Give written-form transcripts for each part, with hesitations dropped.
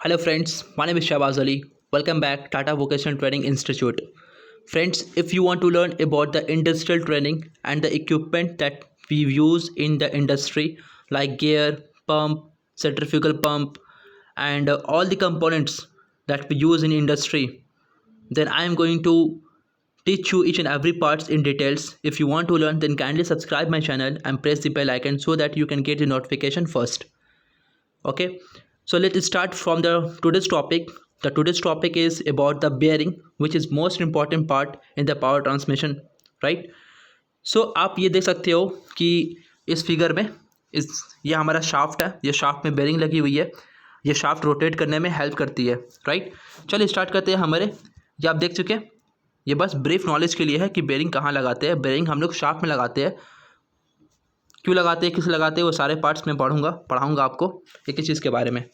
Hello friends, my name is Shahbaz Ali. Welcome back Tata Vocational Training Institute. Friends, if you want to learn about the industrial training and the equipment that we use in the industry like gear, pump, centrifugal pump and all the components that we use in industry, then I am going to teach you each and every parts in details. If you want to learn, then kindly subscribe my channel and press the bell icon so that you can get the notification first. Okay, so let's start from the today's topic. The today's topic is about the bearing, which is most important part in the power transmission, right? So आप ये देख सकते हो कि इस figure में इस ये हमारा शाफ्ट है, ये शाफ्ट में बेरिंग लगी हुई है, ये शाफ्ट रोटेट करने में हेल्प करती है, राइट। चलिए स्टार्ट करते हैं। हमारे ये आप देख चुके हैं, ये बस ब्रीफ नॉलेज के लिए है कि बेरिंग कहाँ लगाते हैं। बेरिंग हम लोग शाफ्ट में लगाते हैं। क्यों लगाते हैं, किस लगाते हैं, वो सारे पार्ट्स में पढ़ाऊँगा आपको एक ही चीज़ के बारे में।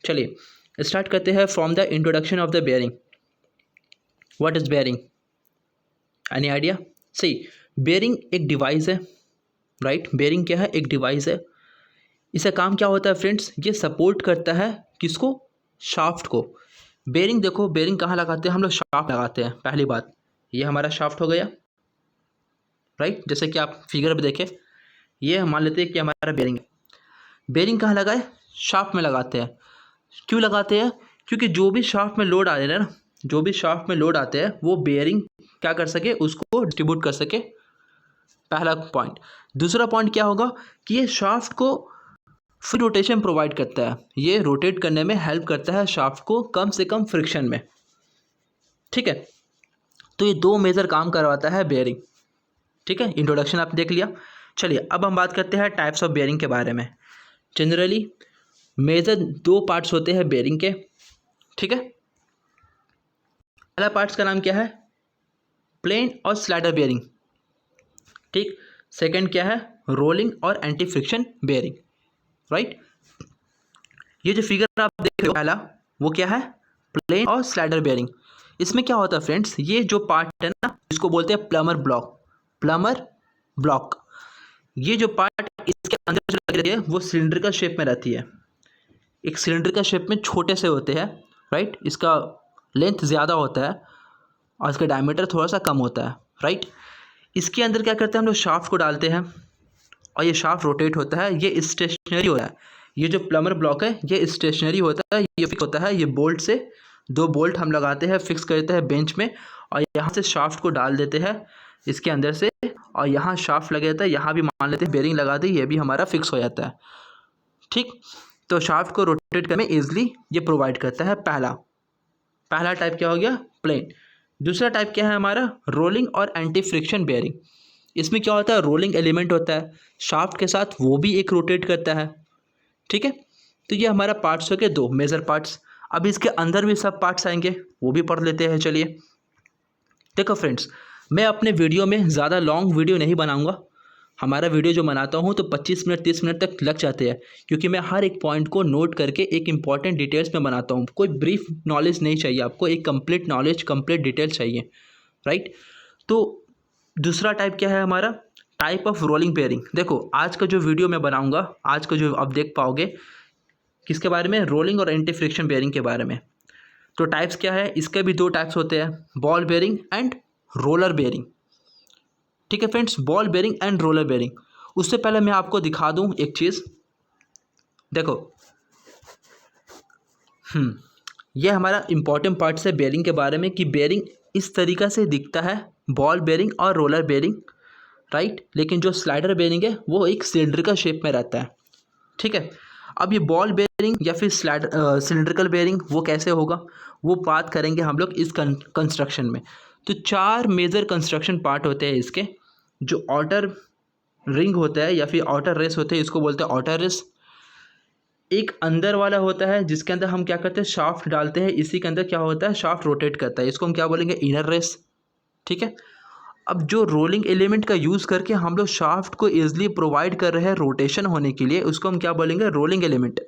चलिए स्टार्ट करते हैं from the introduction of the bearing. What is bearing? Any idea? See, bearing एक डिवाइस है, राइट। बेयरिंग क्या है? एक डिवाइस है। इसका काम क्या होता है फ्रेंड्स? ये सपोर्ट करता है किसको? शाफ्ट को। बेयरिंग देखो, बेयरिंग कहाँ लगाते हैं हम लोग? शाफ्ट लगाते हैं। पहली बात, ये हमारा शाफ्ट हो गया, राइट। जैसे कि आप फिगर में देखें, ये मान लेते हैं कि हमारा बेयरिंग है। बेयरिंग कहाँ लगाए? शाफ्ट में लगाते हैं। क्यों लगाते हैं? क्योंकि जो भी शाफ्ट में लोड आ रहे हैं ना, जो भी शाफ्ट में लोड आते हैं वो बेयरिंग क्या कर सके? उसको डिस्ट्रीब्यूट कर सके। पहला पॉइंट। दूसरा पॉइंट क्या होगा कि ये शाफ्ट को फ्री रोटेशन प्रोवाइड करता है। ये रोटेट करने में हेल्प करता है शाफ्ट को कम से कम फ्रिक्शन में, ठीक है। तो ये दो मेजर काम करवाता है बेयरिंग, ठीक है। इंट्रोडक्शन आप देख लिया। चलिए अब हम बात करते हैं टाइप्स ऑफ बेयरिंग के बारे में। जनरली मेजर दो पार्ट्स होते हैं बेयरिंग के, ठीक है। पहला पार्ट्स का नाम क्या है? प्लेन और स्लाइडर बेयरिंग, ठीक। सेकंड क्या है? रोलिंग और एंटी फ्रिक्शन बेयरिंग, राइट। ये जो फिगर आप देख रहे हो पहला, वो क्या है? प्लेन और स्लाइडर बेयरिंग। इसमें क्या होता है फ्रेंड्स? ये जो पार्ट है ना, इसको बोलते हैं प्लमर ब्लॉक। प्लमर ब्लॉक, ये जो पार्ट इसके अंदर जो लगी रहती है वो सिलेंड्रिकल शेप में रहती है। एक सिलेंड्रिकल शेप में छोटे से होते हैं, राइट। इसका लेंथ ज़्यादा होता है और इसका डायमीटर थोड़ा सा कम होता है, राइट। इसके अंदर क्या करते हैं हम लोग? शाफ्ट को डालते हैं और ये शाफ्ट रोटेट होता है। ये स्टेशनरी होता है। ये जो प्लमर ब्लॉक है ये स्टेशनरी होता है, ये फिक्स होता है। ये बोल्ट से दो बोल्ट हम लगाते हैं, फिक्स करते हैं बेंच में और यहाँ से शाफ्ट को डाल देते हैं इसके अंदर से, और यहाँ शाफ्ट लगे रहता है। यहाँ भी मान लेते हैं बेयरिंग लगा दी, ये भी हमारा फिक्स हो जाता है, ठीक। तो शाफ्ट को रोटेट करने में ईजिली ये प्रोवाइड करता है। पहला टाइप क्या हो गया? प्लेन। दूसरा टाइप क्या है हमारा? रोलिंग और एंटी फ्रिक्शन बेयरिंग। इसमें क्या होता है? रोलिंग एलिमेंट होता है शाफ्ट के साथ, वो भी एक रोटेट करता है, ठीक है। तो ये हमारा पार्ट्स हो गए दो मेजर पार्ट्स। अब इसके अंदर भी सब पार्ट्स आएंगे, वो भी पढ़ लेते हैं। चलिए देखो फ्रेंड्स, मैं अपने वीडियो में ज़्यादा लॉन्ग वीडियो नहीं बनाऊंगा। हमारा वीडियो जो बनाता हूँ तो 25 मिनट 30 मिनट तक लग जाते हैं, क्योंकि मैं हर एक पॉइंट को नोट करके एक इंपॉर्टेंट डिटेल्स में बनाता हूँ। कोई ब्रीफ नॉलेज नहीं चाहिए आपको, एक कंप्लीट नॉलेज, कंप्लीट डिटेल चाहिए, राइट। तो दूसरा टाइप क्या है हमारा? Type of rolling bearing. देखो आज का जो वीडियो मैं बनाऊँगा, आज का जो आप देख पाओगे, किसके बारे में? रोलिंग और एंटी फ्रिक्शन बेयरिंग के बारे में। तो टाइप्स क्या है इसके? भी दो टाइप्स होते हैं, ball bearing and roller bearing, ठीक है friends. Ball bearing and roller bearing. उससे पहले मैं आपको दिखा दूं एक चीज़। देखो ये हमारा इंपॉर्टेंट पार्ट्स है बेयरिंग के बारे में, कि बेयरिंग इस तरीक़ा से दिखता है, बॉल बेयरिंग और रोलर बेयरिंग, राइट। लेकिन जो स्लाइडर बेयरिंग है वो एक सिलेंड्रिकल शेप में रहता है, ठीक है। अब ये बॉल बेयरिंग या फिर सिलेंड्रिकल बेयरिंग वो कैसे होगा, वो बात करेंगे हम लोग इस कंस्ट्रक्शन में। तो चार मेजर कंस्ट्रक्शन पार्ट होते हैं इसके। जो आउटर रिंग होता है या फिर आउटर रेस होते हैं, इसको बोलते हैं आउटर रेस। एक अंदर वाला होता है जिसके अंदर हम क्या करते हैं? शाफ्ट डालते हैं। इसी के अंदर क्या होता है? शाफ्ट रोटेट करता है। इसको हम क्या बोलेंगे? इनर रेस, ठीक है। अब जो रोलिंग एलिमेंट का यूज़ करके हम लोग शाफ्ट को ईजिली प्रोवाइड कर रहे हैं रोटेशन होने के लिए, उसको हम क्या बोलेंगे? Rolling element.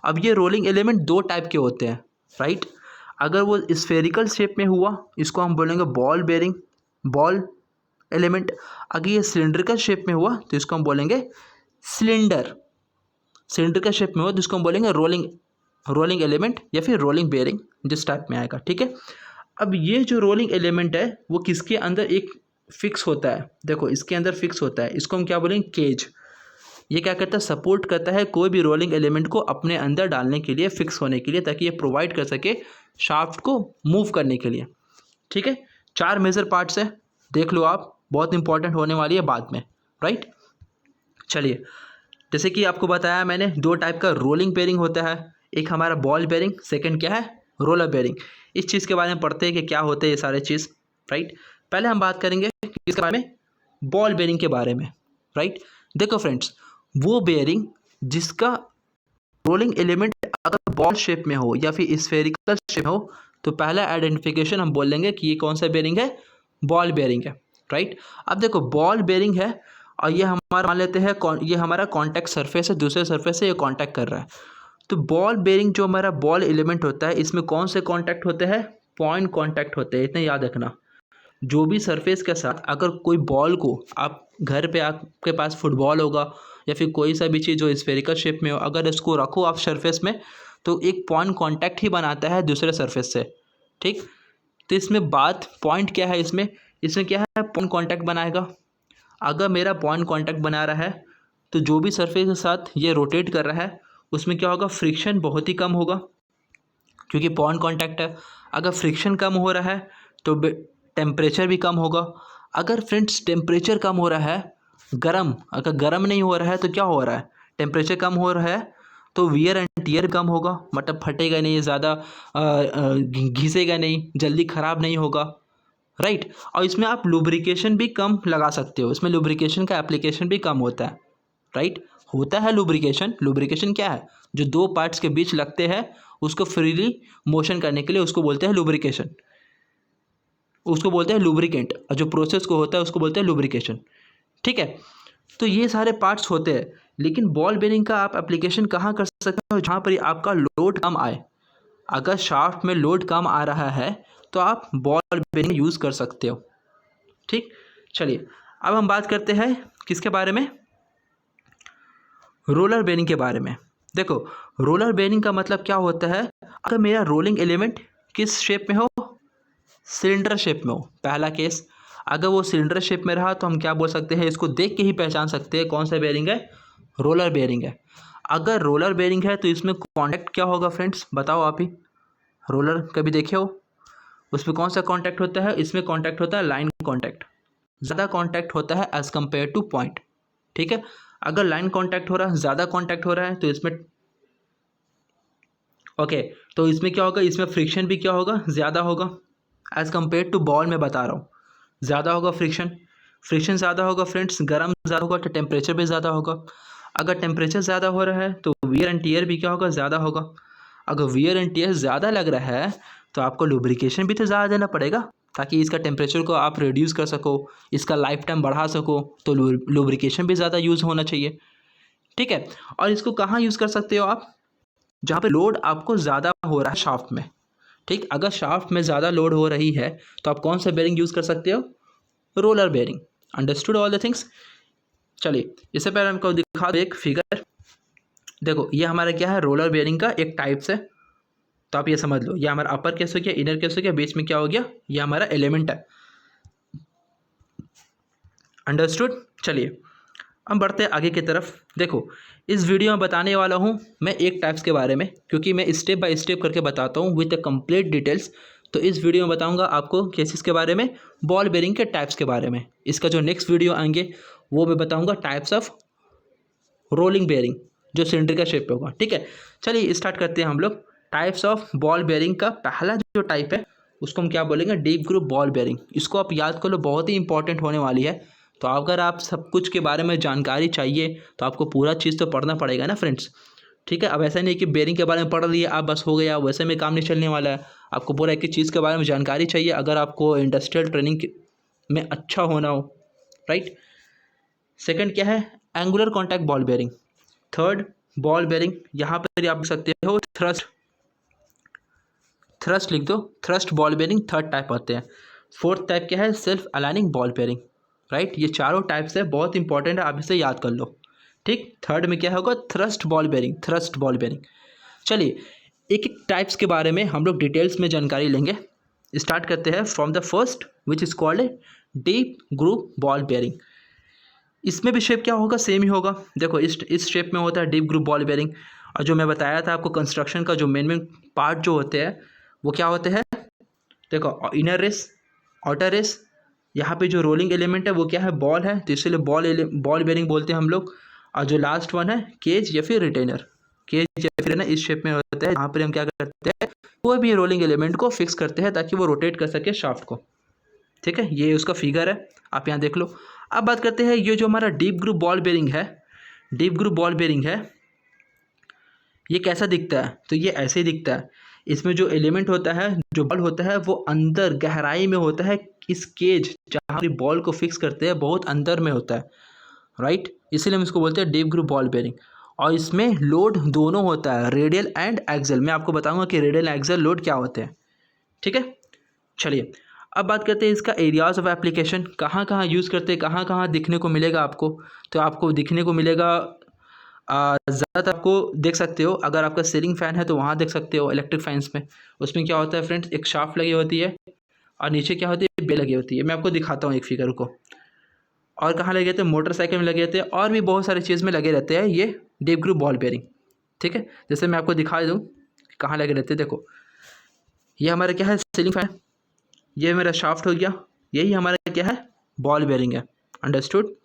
अब ये रोलिंग एलिमेंट दो टाइप के होते हैं, राइट। अगर वो स्फेरिकल शेप में हुआ, इसको हम बोलेंगे बॉल बेयरिंग, बॉल एलिमेंट। अगर ये सिलेंड्रिकल शेप में हुआ तो इसको हम बोलेंगे सिलेंडर। सिलेंड्रिकल शेप में हुआ तो इसको हम बोलेंगे रोलिंग रोलिंग एलिमेंट या फिर रोलिंग बेयरिंग जिस टाइप में आएगा, ठीक है। अब ये जो रोलिंग एलिमेंट है वो किसके अंदर एक फिक्स होता है, देखो इसके अंदर फिक्स होता है, इसको हम क्या बोलेंगे, केज। ये क्या करता है, सपोर्ट करता है कोई भी रोलिंग एलिमेंट को अपने अंदर डालने के लिए, फिक्स होने के लिए, ताकि ये प्रोवाइड कर सके शाफ्ट को मूव करने के लिए, ठीक है। 4 मेजर पार्ट्स है, देख लो आप, बहुत इंपॉर्टेंट होने वाली है बाद में, राइट। चलिए, जैसे कि आपको बताया मैंने 2 टाइप का रोलिंग बेयरिंग होता है, एक हमारा बॉल बेयरिंग, सेकंड क्या है, रोलर बेयरिंग। इस चीज़ के बारे में पढ़ते हैं कि क्या होते हैं ये सारे चीज़, राइट। पहले हम बात करेंगे किसके बारे में, बॉल बेयरिंग के बारे में, राइट। देखो फ्रेंड्स, वो बेयरिंग जिसका रोलिंग एलिमेंट अगर बॉल शेप में हो या फिर स्फेरिकल शेप में हो, तो पहला आइडेंटिफिकेशन हम बोल लेंगे कि ये कौन सा बेयरिंग है, बॉल बेयरिंग है, राइट। अब देखो बॉल बेयरिंग है और ये हमारा मान लेते हैं ये हमारा कॉन्टैक्ट सरफेस है, दूसरे सरफेस से ये कॉन्टैक्ट कर रहा है। तो बॉल बेयरिंग जो हमारा बॉल एलिमेंट होता है, इसमें कौन से कॉन्टैक्ट होते हैं, पॉइंट कॉन्टैक्ट होते हैं, इतना याद रखना। जो भी सरफेस के साथ अगर कोई बॉल को आप घर पे, आपके पास फुटबॉल होगा या फिर कोई सा भी चीज़ जो स्फेरिकल शेप में हो, अगर इसको रखो आप सरफेस में, तो एक पॉइंट कांटेक्ट ही बनाता है दूसरे सरफेस से, ठीक। तो इसमें बात पॉइंट क्या है, इसमें इसमें क्या है, पॉइंट कांटेक्ट बनाएगा। अगर मेरा पॉइंट कांटेक्ट बना रहा है तो जो भी सरफेस के साथ ये रोटेट कर रहा है उसमें क्या होगा, फ्रिक्शन बहुत ही कम होगा, क्योंकि पॉइंट कांटेक्ट है। अगर फ्रिक्शन कम हो रहा है तो टेम्परेचर भी कम होगा। अगर फ्रेंड्स टेम्परेचर कम हो रहा है, अगर गर्म नहीं हो रहा है तो क्या हो रहा है, टेम्परेचर कम हो रहा है तो वियर एंड टियर कम होगा, मतलब फटेगा नहीं, ज़्यादा घिसेगा नहीं, जल्दी ख़राब नहीं होगा, राइट। और इसमें आप लुब्रिकेशन भी कम लगा सकते हो, इसमें लुब्रिकेशन का एप्लीकेशन भी कम होता है, राइट। होता है लुब्रिकेशन, लुब्रिकेशन क्या है, जो 2 पार्ट्स के बीच लगते हैं उसको फ्रीली मोशन करने के लिए उसको बोलते हैं लुब्रिकेशन, उसको बोलते हैं लुब्रिकेंट, और जो प्रोसेस को होता है उसको बोलते हैं लुब्रिकेशन, ठीक है। तो ये सारे पार्ट्स होते हैं, लेकिन बॉल बेयरिंग का आप एप्लीकेशन कहाँ कर सकते हो, जहाँ पर आपका लोड कम आए। अगर शाफ्ट में लोड कम आ रहा है तो आप बॉल बेयरिंग यूज़ कर सकते हो, ठीक। चलिए, अब हम बात करते हैं किसके बारे में, रोलर बेयरिंग के बारे में। देखो, रोलर बेयरिंग का मतलब क्या होता है, अगर मेरा रोलिंग एलिमेंट किस शेप में हो, सिलेंडर शेप में हो, पहला केस। अगर वो सिलेंडर शेप में रहा तो हम क्या बोल सकते हैं, इसको देख के ही पहचान सकते हैं कौन सा बेयरिंग है, रोलर बेयरिंग है। अगर रोलर बेयरिंग है तो इसमें कॉन्टैक्ट क्या होगा फ्रेंड्स, बताओ आप ही, रोलर कभी देखे हो, उसमें कौन सा कॉन्टैक्ट होता है, इसमें कॉन्टैक्ट होता है लाइन कॉन्टैक्ट, ज़्यादा कॉन्टैक्ट होता है एज़ कम्पेयर टू पॉइंट, ठीक है। अगर लाइन कॉन्टैक्ट हो रहा है, ज़्यादा कॉन्टैक्ट हो रहा है तो इसमें ओके, तो इसमें क्या होगा, इसमें फ्रिक्शन भी क्या होगा, ज़्यादा होगा एज़ कम्पेयर टू बॉल में बता रहा हूँ, ज़्यादा होगा फ्रिक्शन। फ्रिक्शन ज़्यादा होगा फ्रेंड्स, गर्म ज़्यादा होगा तो टेम्परेचर भी ज़्यादा होगा। अगर टेम्परेचर ज़्यादा हो रहा है तो वियर एंड टियर भी क्या होगा, ज़्यादा होगा। अगर वियर एंड टियर ज़्यादा लग रहा है तो आपको लुब्रिकेशन भी तो ज़्यादा देना पड़ेगा, ताकि इसका टेम्परेचर को आप रिड्यूस कर सको, इसका लाइफ टाइम बढ़ा सको, तो लुब्रिकेशन भी ज़्यादा यूज़ होना चाहिए, ठीक है। और इसको कहाँ यूज़ कर सकते हो आप, जहाँ पे लोड आपको ज़्यादा हो रहा है शाफ्ट में, ठीक। अगर शाफ्ट में ज़्यादा लोड हो रही है तो आप कौन सा बेयरिंग यूज़ कर सकते हो, roller bearing. Understood all the things. चलिए, इससे पहले हमको दिखा दो एक फिगर। देखो, ये हमारा क्या है, रोलर बेयरिंग का एक टाइप्स है, तो आप ये समझ लो, ये हमारा अपर केस हो गया, इनर केस हो गया, बीच में क्या हो गया, ये हमारा एलिमेंट है। अंडरस्टूड। चलिए, हम बढ़ते हैं आगे की तरफ। देखो, इस वीडियो में बताने वाला हूँ मैं एक टाइप्स के बारे में, क्योंकि मैं स्टेप बाय स्टेप करके बताता हूँ विद द कंप्लीट डिटेल्स। तो इस वीडियो में बताऊँगा आपको केसेस के बारे में, बॉल बेयरिंग के टाइप्स के बारे में। इसका जो नेक्स्ट वीडियो आएंगे वो मैं बताऊँगा टाइप्स ऑफ रोलिंग बेयरिंग, जो सिलेंडर का शेप होगा, ठीक है। चलिए स्टार्ट करते हैं हम लोग। टाइप्स ऑफ बॉल बेयरिंग का पहला जो टाइप है उसको हम क्या बोलेंगे, डीप ग्रुव बॉल बेयरिंग। इसको आप याद कर लो, बहुत ही इंपॉर्टेंट होने वाली है। तो अगर आप सब कुछ के बारे में जानकारी चाहिए तो आपको पूरा चीज़ तो पढ़ना पड़ेगा ना फ्रेंड्स, ठीक है। अब ऐसा नहीं कि बेयरिंग के बारे में पढ़ लिए आप बस हो गया, वैसे में काम नहीं चलने वाला है। आपको पूरा एक एक चीज़ के बारे में जानकारी चाहिए अगर आपको इंडस्ट्रियल ट्रेनिंग में अच्छा होना हो, राइट। सेकंड क्या है, angular contact ball bearing. Third, ball bearing, यहाँ पर आप देख सकते हो थ्रस्ट, थ्रस्ट लिख दो, thrust ball bearing third type होते हैं। फोर्थ टाइप क्या है, self aligning ball bearing, right. ये चारों टाइप्स है, बहुत इंपॉर्टेंट है, आप इसे याद कर लो, ठीक। थर्ड में क्या होगा, thrust ball bearing, thrust ball bearing. चलिए, एक एक टाइप्स के बारे में हम लोग डिटेल्स में जानकारी लेंगे। स्टार्ट करते हैं from the first which is called deep groove ball bearing. इसमें भी शेप क्या होगा, सेम ही होगा। देखो इस शेप में होता है डीप ग्रूव बॉल बेयरिंग। और जो मैं बताया था आपको कंस्ट्रक्शन का जो मेन पार्ट जो होते हैं वो क्या होते हैं, देखो इनर रेस, आउटर रेस, यहाँ पे जो रोलिंग एलिमेंट है वो क्या है, बॉल है, तो इसलिए बॉल बेयरिंग बोलते हैं हम लोग। और जो लास्ट वन है केज या फिर रिटेनर, केज या फिर ना इस शेप में होता है, यहाँ पर हम क्या करते हैं कोई भी रोलिंग एलिमेंट को फिक्स करते हैं ताकि वो रोटेट कर सके शाफ्ट को। ठीक है, ये उसका फिगर है, आप यहाँ देख लो। अब बात करते हैं ये जो हमारा डीप ग्रूव बॉल बेयरिंग है, डीप ग्रूव बॉल बेयरिंग है, ये कैसा दिखता है, तो ये ऐसे ही दिखता है। इसमें जो एलिमेंट होता है, जो बॉल होता है वो अंदर गहराई में होता है। इस केज जहाँ बॉल को फिक्स करते हैं बहुत अंदर में होता है, राइट, इसीलिए हम इसको बोलते हैं डीप ग्रूव बॉल बेयरिंग। और इसमें लोड दोनों होता है, रेडियल एंड एक्सल। मैं आपको बताऊंगा कि रेडियल एक्सल लोड क्या होते हैं। ठीक है, चलिए अब बात करते हैं इसका एरियाज ऑफ एप्लीकेशन, कहाँ कहाँ यूज़ करते हैं, कहाँ कहाँ दिखने को मिलेगा आपको। तो आपको दिखने को मिलेगा ज़्यादातर आपको देख सकते हो, अगर आपका सीलिंग फ़ैन है तो वहाँ देख सकते हो इलेक्ट्रिक फैंस में। उसमें क्या होता है फ्रेंड्स, एक शाफ्ट लगी होती है और नीचे क्या होती है, बेल लगी होती है। मैं आपको दिखाता हूँ एक फिगर को। और कहाँ लगे रहते हैं, मोटरसाइकिल में लगे रहते हैं, और भी बहुत सारी चीज़ में लगे रहते हैं ये डीप ग्रूव बॉल बेयरिंग। ठीक है, जैसे मैं आपको दिखा दूँ कहाँ लगे रहते हैं। देखो ये हमारा क्या है, सीलिंग फैन, ये मेरा शाफ्ट हो गया, यही हमारा क्या है, बॉल बेयरिंग है। अंडरस्टूड,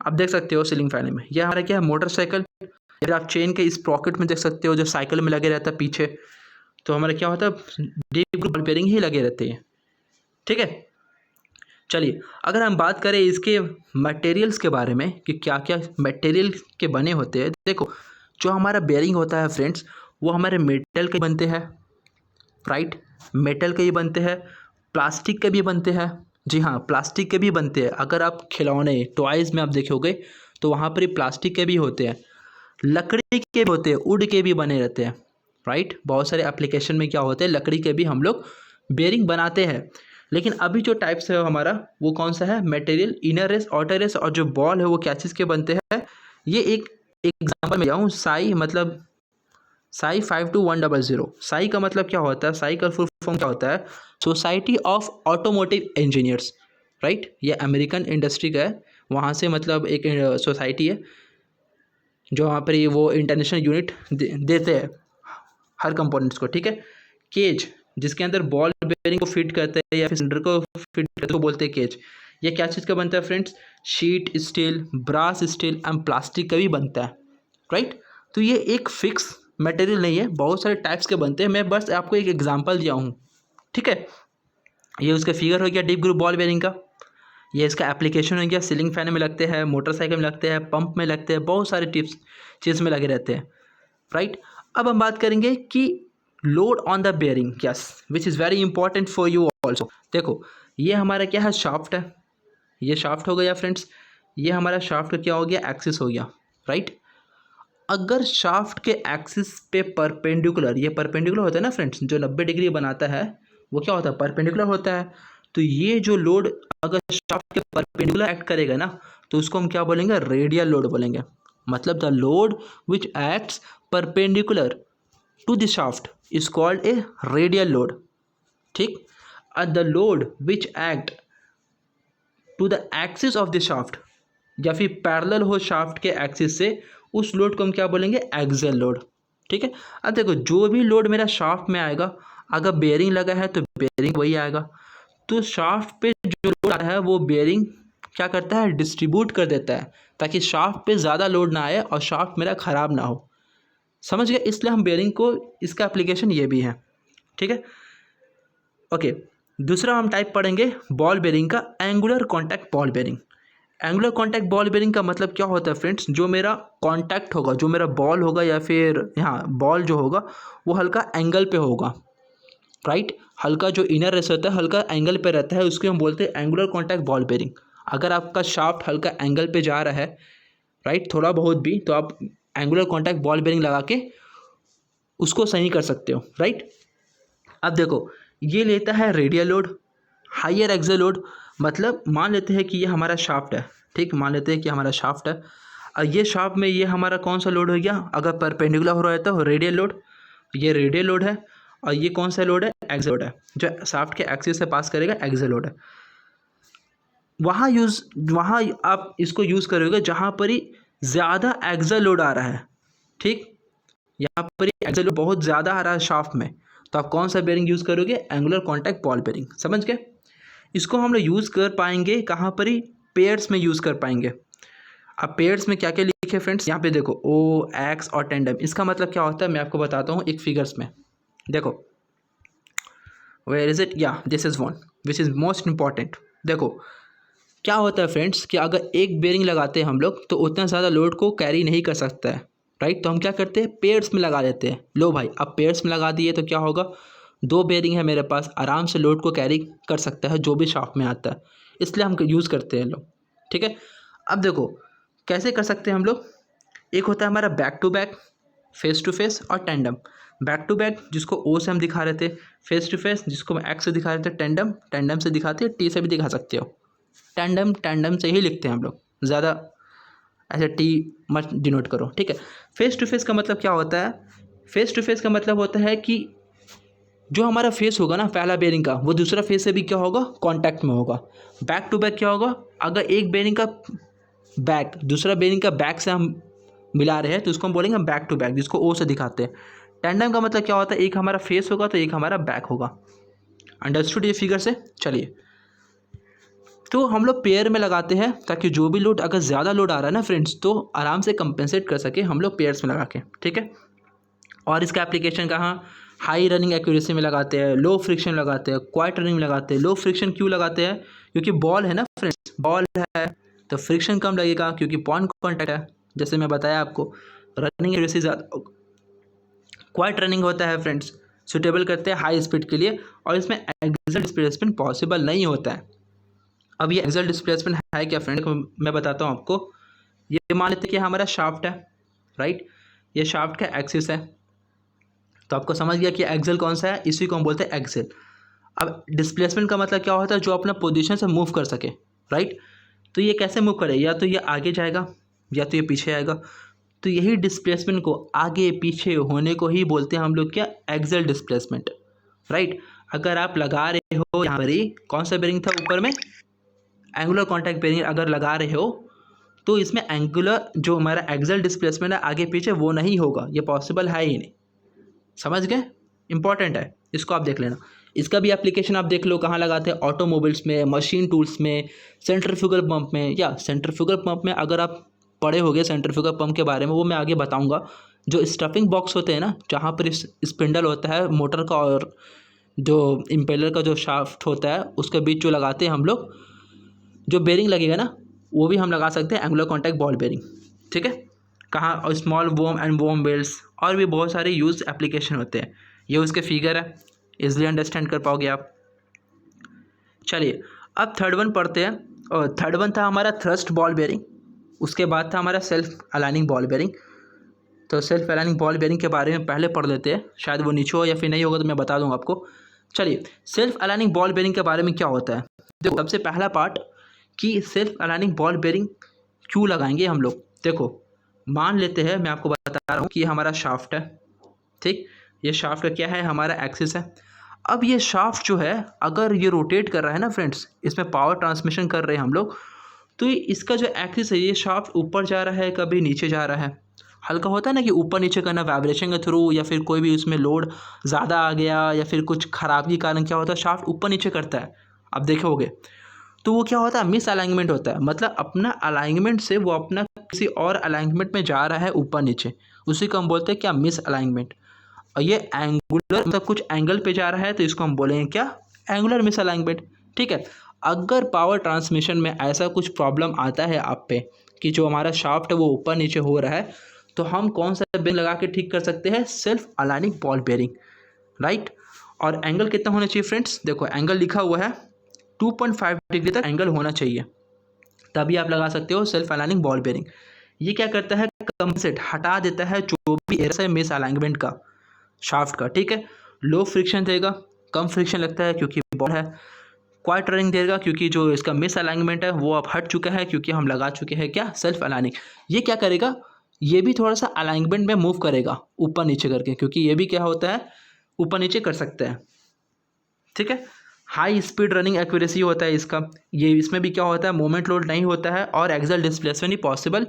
आप देख सकते हो सीलिंग फैन में। यह हमारा क्या है, मोटरसाइकिल, या आप चेन के इस पॉकेट में देख सकते हो जो साइकिल में लगे रहता है पीछे। तो हमारा क्या होता है, डीप ग्रूव बॉल बेयरिंग ही लगे रहते हैं। ठीक है, चलिए अगर हम बात करें इसके मटेरियल्स के बारे में कि क्या क्या मटेरियल के बने होते हैं। देखो जो हमारा बेयरिंग होता है फ्रेंड्स, वो हमारे मेटल के बनते हैं, राइट, मेटल के ही बनते हैं, प्लास्टिक के भी बनते हैं। जी हाँ, प्लास्टिक के भी बनते हैं। अगर आप खिलौने टॉयज़ में आप देखोगे तो वहाँ पर प्लास्टिक के भी होते हैं, लकड़ी के भी होते हैं, वुड के भी बने रहते हैं, राइट। बहुत सारे एप्लीकेशन में क्या होते हैं, लकड़ी के भी हम लोग बेयरिंग बनाते हैं। लेकिन अभी जो टाइप्स है हमारा वो कौन सा है, material, inner race, outer race, और जो बॉल है वो क्या चीज़ के बनते हैं। ये एक एग्जांपल में जाऊँ, साई मतलब साई 52100। साई का मतलब क्या होता है, साई का फुल फॉर्म क्या होता है, society of automotive engineers, right. ये अमेरिकन इंडस्ट्री का है, वहाँ से मतलब एक सोसाइटी है जो वहाँ पर वो इंटरनेशनल यूनिट देते हैं हर कंपोनेंट्स को। ठीक है, केज जिसके अंदर बॉल बेयरिंग को फिट करते हैं या फिर सिलेंडर को फिट करते हैं बोलते हैं केज। ये क्या चीज़ का बनता है friends, sheet steel, brass steel and plastic का भी बनता है, राइट। तो ये एक फिक्स मटेरियल नहीं है, बहुत सारे टाइप्स के बनते हैं। मैं बस आपको एक एग्जांपल दिया हूँ। ठीक है, ये उसका फिगर हो गया डीप ग्रूव बॉल बेयरिंग का। ये इसका एप्लीकेशन हो गया, सीलिंग फैन में लगते हैं, मोटरसाइकिल में लगते हैं, पंप में लगते हैं, बहुत सारे टिप्स चीज़ में लगे रहते हैं, राइट। अब हम बात करेंगे कि load on the bearing, yes, which is very important for you also. देखो ये हमारा क्या है, शाफ्ट है, ये शाफ्ट हो गया फ्रेंड्स। ये हमारा शाफ्ट क्या हो गया, एक्सिस हो गया, राइट। अगर शाफ्ट के एक्सिस पे परपेंडिकुलर, ये परपेंडिकुलर होता है ना फ्रेंड्स, जो 90 डिग्री बनाता है वो क्या होता है, परपेंडिकुलर होता है। तो ये जो लोड अगर शाफ्ट के परपेंडिकुलर एक्ट करेगा ना, तो उसको हम क्या बोलेंगे, रेडियल लोड बोलेंगे। मतलब the load which acts perpendicular to the shaft is called a radial load. ठीक, the load which act to the axis of the shaft या फिर पैरेलल हो शाफ्ट के एक्सिस से, उस लोड को हम क्या बोलेंगे, एक्सियल लोड। ठीक है, अब देखो जो भी लोड मेरा शाफ्ट में आएगा, अगर बेयरिंग लगा है तो बेयरिंग वही आएगा। तो शाफ्ट पे जो लोड आ रहा है वो बेयरिंग क्या करता है, डिस्ट्रीब्यूट कर देता है ताकि शाफ्ट पे ज़्यादा लोड ना आए और शाफ्ट मेरा ख़राब ना हो। समझ गए, इसलिए हम बेयरिंग को, इसका एप्लीकेशन ये भी है। ठीक है, ओके। दूसरा हम टाइप पढ़ेंगे बॉल बेयरिंग का, angular contact ball bearing. Angular contact ball bearing का मतलब क्या होता है फ्रेंड्स, जो मेरा कॉन्टैक्ट होगा, जो मेरा बॉल होगा या फिर यहाँ बॉल जो होगा वो हल्का एंगल पे होगा, राइट। हल्का जो इनर रेस होता है हल्का एंगल पे रहता है, उसको हम बोलते हैं एंगुलर कॉन्टैक्ट बॉल बेयरिंग। अगर आपका शाफ्ट हल्का एंगल पे जा रहा है, राइट, थोड़ा बहुत भी, तो आप एंगुलर कॉन्टैक्ट बॉल बेयरिंग लगा के उसको सही कर सकते हो, राइट। अब देखो ये लेता है radial load, higher axial load. मतलब मान लेते हैं कि ये हमारा शाफ्ट है, ठीक, मान लेते हैं कि हमारा शाफ्ट है। ये शाफ्ट में ये हमारा कौन सा लोड हो गया, अगर परपेंडिकुलर हो रहा है तो रेडियल लोड, ये रेडियल लोड है और ये कौन सा लोड है, एक्सियल लोड है, जो शाफ्ट के एक्सिस से पास करेगा, एक्सियल लोड है। वहाँ आप इसको यूज़ करोगे जहाँ पर ही ज़्यादा एक्सियल लोड आ रहा है, ठीक, यहाँ पर ही एक्सियल लोड बहुत ज़्यादा आ रहा है शाफ्ट में, तो आप कौन सा बेरिंग यूज़ करोगे, एंगुलर कॉन्टैक्ट बॉल बेरिंग। समझ गए? इसको हम लोग यूज़ कर पाएंगे कहाँ पर ही, पेयर्स में यूज़ कर पाएंगे। अब पेयर्स में क्या क्या लिखे फ्रेंड्स, यहाँ पे देखो ओ, एक्स और टेंडम। इसका मतलब क्या होता है मैं आपको बताता हूँ एक फिगर्स में। देखो वेयर इज इट, या this is one which is most important. देखो क्या होता है फ्रेंड्स कि अगर एक बेरिंग लगाते हैं हम लोग तो उतना ज़्यादा लोड को कैरी नहीं कर सकता है, राइट। तो हम क्या करते हैं, पेयर्स में लगा देते हैं। लो भाई, अब पेयर्स में लगा दिए तो क्या होगा, दो बेरिंग है मेरे पास, आराम से लोड को कैरी कर सकता है जो भी शाफ्ट में आता है, इसलिए हम यूज़ करते हैं लोग, ठीक है। अब देखो कैसे कर सकते हैं हम लोग। एक होता है हमारा back to back, face to face और टेंडम। बैक टू बैक जिसको ओ से हम दिखा रहे थे, फेस टू फेस जिसको हम एक्स से दिखा रहे थे, टेंडम टेंडम से दिखाते हैं, टी से भी दिखा सकते हो। टेंडम टेंडम से ही लिखते हैं हम लोग, ज़्यादा ऐसे टी मत डिनोट करो, ठीक है। फेस टू फेस का मतलब क्या होता है, फेस टू फेस का मतलब होता है कि जो हमारा फेस होगा ना पहला बेरिंग का, वो दूसरा फेस से भी क्या होगा, कांटेक्ट में होगा। बैक टू बैक क्या होगा, अगर एक बेरिंग का बैक दूसरा बेरिंग का बैक से हम मिला रहे हैं तो उसको हम बोलेंगे बैक टू बैक, जिसको ओ से दिखाते हैं। टेंडम का मतलब क्या होता है, एक हमारा फेस होगा तो एक हमारा बैक होगा। अंडरस्टूड ये फिगर से? चलिए, तो हम लोग पेयर में लगाते हैं ताकि जो भी लोड, अगर ज़्यादा लोड आ रहा है ना फ्रेंड्स, तो आराम से कंपेंसेट कर सके हम लोग पेयर्स में लगा के, ठीक है। और इसका एप्लीकेशन कहाँ, हाई रनिंग एक्यूरेसी में लगाते हैं, लो फ्रिक्शन लगाते हैं, क्वाइट रनिंग में लगाते हैं। लो फ्रिक्शन क्यों लगाते हैं, क्योंकि बॉल है ना फ्रेंड्स, बॉल है तो फ्रिक्शन कम लगेगा, क्योंकि पॉइंट कॉन्टैक्ट है, जैसे मैं बताया आपको। रनिंग एक्यूरेसी ज़्यादा, क्वाइट रनिंग होता है फ्रेंड्स, सुटेबल करते हैं हाई स्पीड के लिए, और इसमें एक्सियल डिस्प्लेसमेंट पॉसिबल नहीं होता है। अब ये एक्सियल डिस्प्लेसमेंट है क्या फ्रेंड, मैं बताता हूँ आपको। ये मान लेते हैं कि हमारा शाफ्ट है, राइट, ये शाफ्ट का एक्सिस है, तो आपको समझ गया कि एक्सियल कौन सा है, इसी को हम बोलते हैं एक्सियल। अब डिस्प्लेसमेंट का मतलब क्या होता है, जो अपना पोजीशन से मूव कर सके, राइट। तो ये कैसे मूव करे, या तो ये आगे जाएगा या तो ये पीछे आएगा। तो यही डिस्प्लेसमेंट को, आगे पीछे होने को ही बोलते हैं हम लोग क्या, एक्सियल डिस्प्लेसमेंट, राइट। अगर आप लगा रहे हो यहाँ पर ही, कौन सा बेरिंग था ऊपर में, एंगुलर कॉन्टैक्ट बेरिंग अगर लगा रहे हो, तो इसमें एंगुलर जो हमारा एक्सियल डिस्प्लेसमेंट है आगे पीछे, वो नहीं होगा, ये पॉसिबल है ही नहीं। समझ गए? इंपॉर्टेंट है, इसको आप देख लेना। इसका भी एप्लीकेशन आप देख लो कहाँ लगाते हैं, ऑटोमोबाइल्स में, मशीन टूल्स में, सेंट्रीफ्यूगल पंप में। या सेंट्रीफ्यूगल पंप में अगर आप पढ़े होगे सेंट्रीफ्यूगल पंप के बारे में, वो मैं आगे बताऊंगा। जो स्टफिंग बॉक्स होते हैं ना, जहाँ पर स्पिंडल होता है मोटर का और जो इम्पेलर का जो शाफ्ट होता है, उसके बीच जो लगाते हैं हम लोग, जो बेरिंग लगेगा ना, वो भी हम लगा सकते हैं एंगुलर कॉन्टैक्ट बॉल बेरिंग, ठीक है। कहाँ, और स्मॉल वोम एंड वोम बेल्स, और भी बहुत सारे यूज एप्लीकेशन होते हैं। ये उसके फिगर है, इजीली अंडरस्टैंड कर पाओगे आप। चलिए अब थर्ड वन पढ़ते हैं, और थर्ड वन था हमारा थ्रस्ट बॉल बेरिंग, उसके बाद था हमारा सेल्फ अलाइनिंग बॉल बेरिंग। तो सेल्फ अलाइनिंग बॉल बेरिंग के बारे में पहले पढ़ लेते हैं, शायद वो नीचे हो या फिर नहीं होगा तो मैं बता दूंगा आपको। चलिए, सेल्फ अलाइनिंग बॉल बेरिंग के बारे में क्या होता है, देखो सबसे पहला पार्ट कि सेल्फ अलाइनिंग बॉल बेरिंग क्यों लगाएंगे हम लोग। देखो मान लेते हैं, मैं आपको बता रहा हूँ कि ये हमारा शाफ्ट है, ठीक, ये शाफ्ट का क्या है, हमारा एक्सिस है। अब ये शाफ्ट जो है, अगर ये रोटेट कर रहा है ना फ्रेंड्स, इसमें पावर ट्रांसमिशन कर रहे हैं हम लोग, तो इसका जो एक्सिस है, ये शाफ्ट ऊपर जा रहा है, कभी नीचे जा रहा है। हल्का होता है ना कि ऊपर नीचे करना वाइब्रेशन के थ्रू, या फिर कोई भी उसमें लोड ज़्यादा आ गया, या फिर कुछ खराबी के कारण क्या होता है, शाफ्ट ऊपर नीचे करता है, आप देखोगे। तो वो क्या होता है, मिस अलाइनमेंट होता है, मतलब अपना अलाइनमेंट से वो अपना किसी और अलाइनमेंट में जा रहा है ऊपर नीचे, उसी को हम बोलते हैं क्या, मिस अलाइनमेंट। और ये एंगुलर मतलब कुछ एंगल पे जा रहा है, तो इसको हम बोलेंगे क्या, एंगुलर मिस अलाइनमेंट, ठीक है। अगर पावर ट्रांसमिशन में ऐसा कुछ प्रॉब्लम आता है आप पे कि जो हमारा शाफ्ट है वो ऊपर नीचे हो रहा है, तो हम कौन सा बेरिंग लगा के ठीक कर सकते हैं, self aligning ball bearing, right. और एंगल कितना होना चाहिए फ्रेंड्स, देखो एंगल लिखा हुआ है 2.5 डिग्री तक एंगल होना चाहिए, तभी आप लगा सकते हो सेल्फ अलाइनिंग बॉल बेरिंग। ये क्या करता है, कंपनसेट हटा देता है जो भी एरर है मिस अलाइनमेंट का, शाफ्ट का, ठीक है। लो फ्रिक्शन देगा, कम फ्रिक्शन लगता है क्योंकि बॉल है। क्वाइट रनिंग देगा क्योंकि जो इसका मिस अलाइनमेंट है वो अब हट चुका है, क्योंकि हम लगा चुके हैं क्या, सेल्फ अलाइनिंग। ये क्या करेगा, ये भी थोड़ा सा अलाइनमेंट में मूव करेगा ऊपर नीचे करके, क्योंकि ये भी क्या होता है, ऊपर नीचे कर सकते हैं। ठीक है, हाई स्पीड रनिंग एक्यूरेसी होता है इसका। ये इसमें भी क्या होता है, मोमेंट लोड नहीं होता है और एक्सल डिस्प्लेसमेंट ही पॉसिबल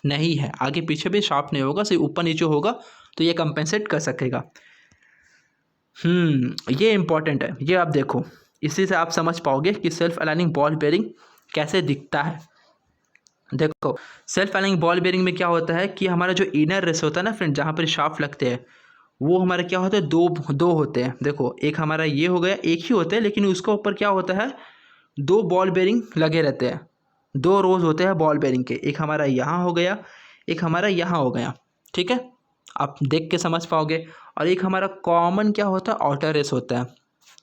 नहीं है, आगे पीछे भी शार्प नहीं होगा, सिर्फ ऊपर नीचे होगा, तो ये कंपेंसेट कर सकेगा। ये इंपॉर्टेंट है, ये आप देखो, इसी से आप समझ पाओगे कि सेल्फ अलाइनिंग बॉल बेयरिंग कैसे दिखता है। देखो, सेल्फ अलाइनिंग बॉल बेयरिंग में क्या होता है कि हमारा जो इनर रेस होता है ना फ्रेंड, जहाँ पर शाफ्ट लगते हैं, वो हमारे क्या होता है, दो दो होते हैं। देखो, एक हमारा ये हो गया, एक ही होते हैं, लेकिन उसके ऊपर क्या होता है, दो बॉल बेयरिंग लगे रहते हैं, दो रोज होते हैं बॉल बेयरिंग के, एक हमारा यहाँ हो गया, एक हमारा यहाँ हो गया। ठीक है, आप देख के समझ पाओगे। और एक हमारा कॉमन क्या होता है, आउटर रेस होता है।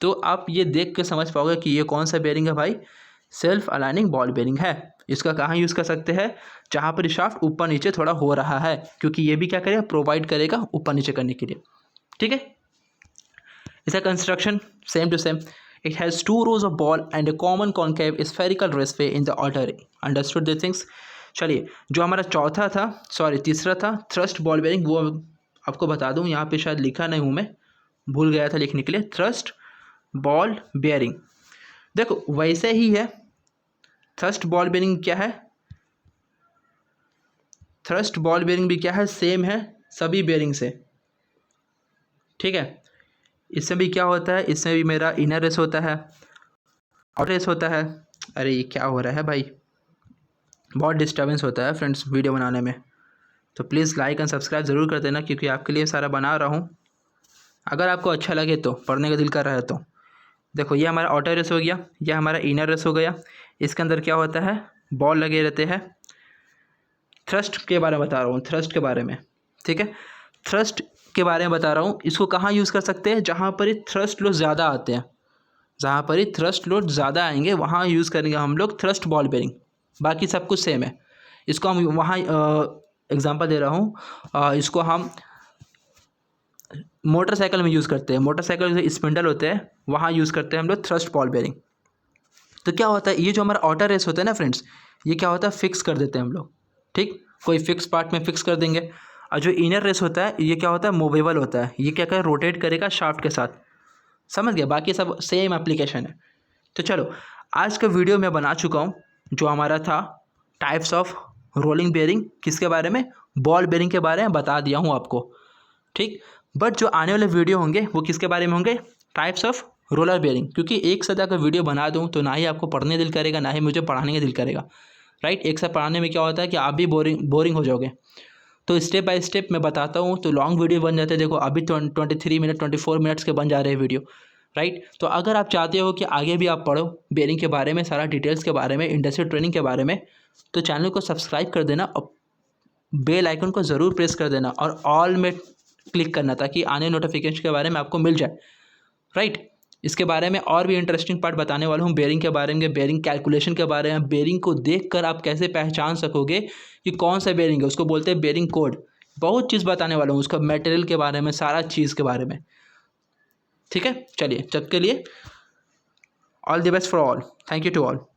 तो आप ये देख के समझ पाओगे कि ये कौन सा बेयरिंग है भाई, सेल्फ अलाइनिंग बॉल बेयरिंग है। इसका कहाँ यूज़ कर सकते हैं, जहाँ पर शाफ्ट ऊपर नीचे थोड़ा हो रहा है, क्योंकि ये भी क्या करेगा, प्रोवाइड करेगा ऊपर नीचे करने के लिए। ठीक है, इसका construction same to same. It has two rows of ball and a common concave spherical raceway in the outer ring. Understood this things. चलिए, जो हमारा चौथा था, सॉरी तीसरा था, थ्रस्ट बॉल बेयरिंग, वो आपको बता दूं, यहाँ पे शायद लिखा नहीं हूँ, मैं भूल गया था लिखने के लिए। थ्रस्ट बॉल बेयरिंग देखो वैसे ही है। थ्रस्ट बॉल बेयरिंग क्या है, थ्रस्ट बॉल बेयरिंग भी क्या है, सेम है सभी बेयरिंग से। ठीक है, इसमें भी क्या होता है, इसमें भी मेरा इनर रेस होता है, आउटर रेस होता है। अरे ये क्या हो रहा है भाई, बहुत डिस्टर्बेंस होता है फ्रेंड्स वीडियो बनाने में, तो प्लीज़ लाइक एंड सब्सक्राइब ज़रूर कर देना, क्योंकि आपके लिए सारा बना रहा हूँ। अगर आपको अच्छा लगे तो, पढ़ने का दिल कर रहा है तो। देखो, ये हमारा आउटर रेस हो गया, ये हमारा इनर रेस हो गया। इसके अंदर क्या होता है, बॉल लगे रहते हैं। थ्रस्ट के बारे में बता रहा हूँ, थ्रस्ट के बारे में। ठीक है, थ्रस्ट के बारे में बता रहा हूँ। इसको कहाँ यूज़ कर सकते हैं, जहाँ पर ही थ्रस्ट लोड ज़्यादा आते हैं, जहाँ पर ही थ्रस्ट लोड ज़्यादा आएंगे वहाँ यूज़ करेंगे हम लोग थ्रस्ट बॉल बेयरिंग। बाकी सब कुछ सेम है। इसको हम वहाँ एग्जांपल दे रहा हूँ, इसको हम मोटरसाइकिल में यूज़ करते हैं। मोटरसाइकिल जो स्पिंडल होते हैं वहाँ यूज़ करते हैं हम लोग थ्रस्ट बॉल बेयरिंग। तो क्या होता है, ये जो हमारा आउटर रेस होता है ना फ्रेंड्स, ये क्या होता है, फिक्स कर देते हैं हम लोग। ठीक, कोई फिक्स पार्ट में फिक्स कर देंगे। और जो इनर रेस होता है, ये क्या होता है, मूवेबल होता है। ये क्या करे, रोटेट करेगा शाफ्ट के साथ। समझ गया, बाकी सब सेम एप्लीकेशन है। तो चलो, आज का वीडियो मैं बना चुका हूँ, जो हमारा था टाइप्स ऑफ रोलिंग बेयरिंग, किसके बारे में, बॉल बेयरिंग के बारे में बता दिया हूँ आपको। ठीक, बट जो आने वाले वीडियो होंगे वो किसके बारे में होंगे, टाइप्स ऑफ रोलर बेयरिंग। क्योंकि एक साथ अगर वीडियो बना दूँ तो ना ही आपको पढ़ने दिल करेगा, ना ही मुझे पढ़ाने का दिल करेगा। राइट, एक साथ पढ़ाने में क्या होता है कि आप भी बोरिंग हो जाओगे। तो स्टेप बाय स्टेप मैं बताता हूँ, तो लॉन्ग वीडियो बन जाते हैं। देखो, अभी 23 मिनट 24 मिनट्स के बन जा रहे हैं वीडियो। राइट, तो अगर आप चाहते हो कि आगे भी आप पढ़ो बेयरिंग के बारे में, सारा डिटेल्स के बारे में, इंडस्ट्रियल ट्रेनिंग के बारे में, तो चैनल को सब्सक्राइब कर देना और बेल आइकन को ज़रूर प्रेस कर देना और ऑल में क्लिक करना, ताकि आने नोटिफिकेशन के बारे में आपको मिल जाए। राइट, इसके बारे में और भी इंटरेस्टिंग पार्ट बताने वाला हूँ, बेयरिंग के बारे में, बेयरिंग कैलकुलेशन के बारे में। बेयरिंग को देखकर आप कैसे पहचान सकोगे कि कौन सा बेयरिंग है, उसको बोलते हैं बेयरिंग कोड। बहुत चीज़ बताने वाला हूँ, उसका मटेरियल के बारे में, सारा चीज़ के बारे में। ठीक है, चलिए, तब के लिए all the best for all, thank you to all.